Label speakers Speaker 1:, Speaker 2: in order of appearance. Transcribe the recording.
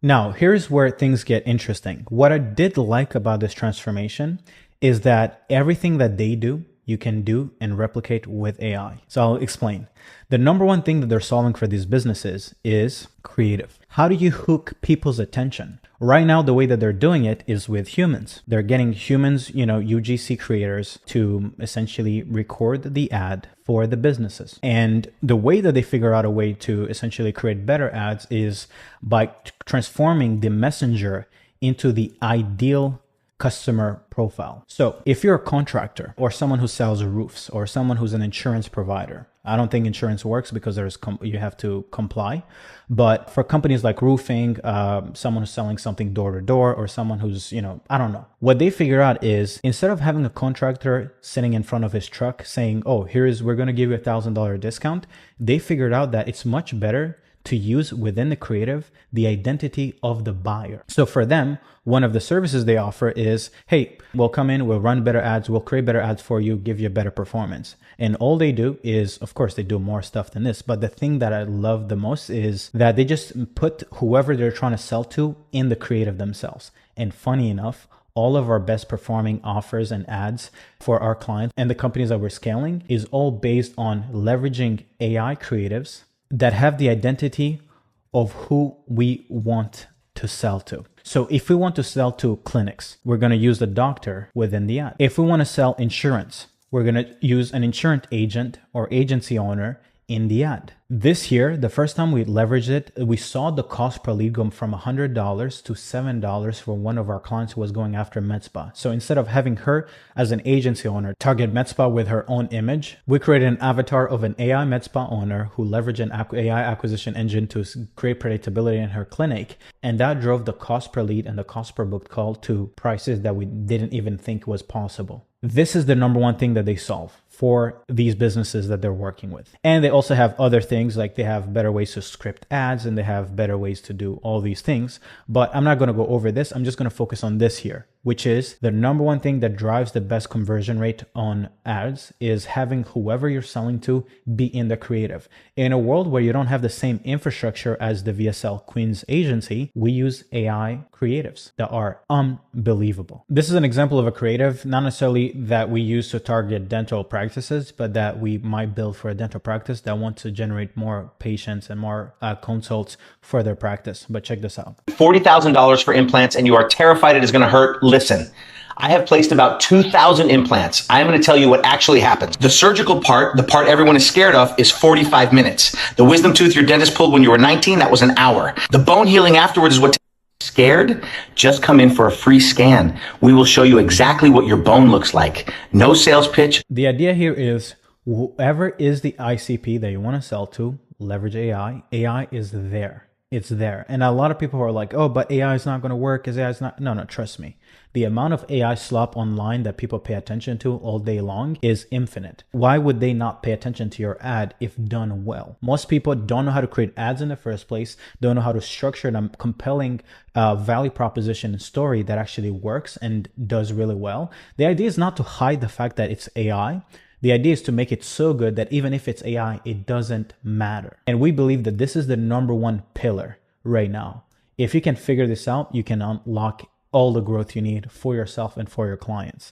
Speaker 1: Now, here's where things get interesting. What I did like about this transformation is that everything that they do, you can do and replicate with AI. So I'll explain. The number one thing that they're solving for these businesses is creative. How do you hook people's attention? Right now, the way that they're doing it is with humans. They're getting humans, UGC creators to essentially record the ad for the businesses. And the way that they figure out a way to essentially create better ads is by transforming the messenger into the ideal customer profile. So if you're a contractor or someone who sells roofs or someone who's an insurance provider, I don't think insurance works because you have to comply. But for companies like roofing, someone who's selling something door to door, or someone who's, I don't know. What they figure out is instead of having a contractor sitting in front of his truck saying, oh, we're going to give you $1,000 discount. They figured out that it's much better to use within the creative the identity of the buyer. So for them, one of the services they offer is, hey, we'll come in, we'll run better ads, we'll create better ads for you, give you a better performance. And all they do is, of course, they do more stuff than this. But the thing that I love the most is that they just put whoever they're trying to sell to in the creative themselves. And funny enough, all of our best performing offers and ads for our clients and the companies that we're scaling is all based on leveraging AI creatives that have the identity of who we want to sell to. So if we want to sell to clinics, we're going to use the doctor within the ad. If we want to sell insurance, we're going to use an insurance agent or agency owner in the ad. This year, the first time we leveraged it, we saw the cost per lead go from $100 to $7 for one of our clients who was going after med spa. So instead of having her as an agency owner target med spa with her own image, we created an avatar of an AI med spa owner who leveraged an AI acquisition engine to create predictability in her clinic. And that drove the cost per lead and the cost per booked call to prices that we didn't even think was possible. This is the number one thing that they solve for these businesses that they're working with. And they also have other things, like they have better ways to script ads and they have better ways to do all these things. But I'm not going to go over this. I'm just going to focus on this here, which is the number one thing that drives the best conversion rate on ads is having whoever you're selling to be in the creative. In a world where you don't have the same infrastructure as the VSL Queen's agency, we use AI creatives that are unbelievable. This is an example of a creative, not necessarily that we use to target dental practices, but that we might build for a dental practice that wants to generate more patients and more consults for their practice. But check this out.
Speaker 2: $40,000 for implants and you are terrified it is going to hurt. Listen, I have placed about 2,000 implants. I'm going to tell you what actually happens. The surgical part, the part everyone is scared of, is 45 minutes. The wisdom tooth your dentist pulled when you were 19, that was an hour. The bone healing afterwards is what scared? Just come in for a free scan. We will show you exactly what your bone looks like. No sales pitch.
Speaker 1: The idea here is whoever is the ICP that you want to sell to, leverage AI. AI is there. It's there. And a lot of people are like, oh, but AI is not going to work. AI is not. No, trust me. The amount of AI slop online that people pay attention to all day long is infinite. Why would they not pay attention to your ad if done well? Most people don't know how to create ads in the first place, don't know how to structure a compelling value proposition and story that actually works and does really well. The idea is not to hide the fact that it's AI. The idea is to make it so good that even if it's AI, it doesn't matter. And we believe that this is the number one pillar right now. If you can figure this out, you can unlock all the growth you need for yourself and for your clients.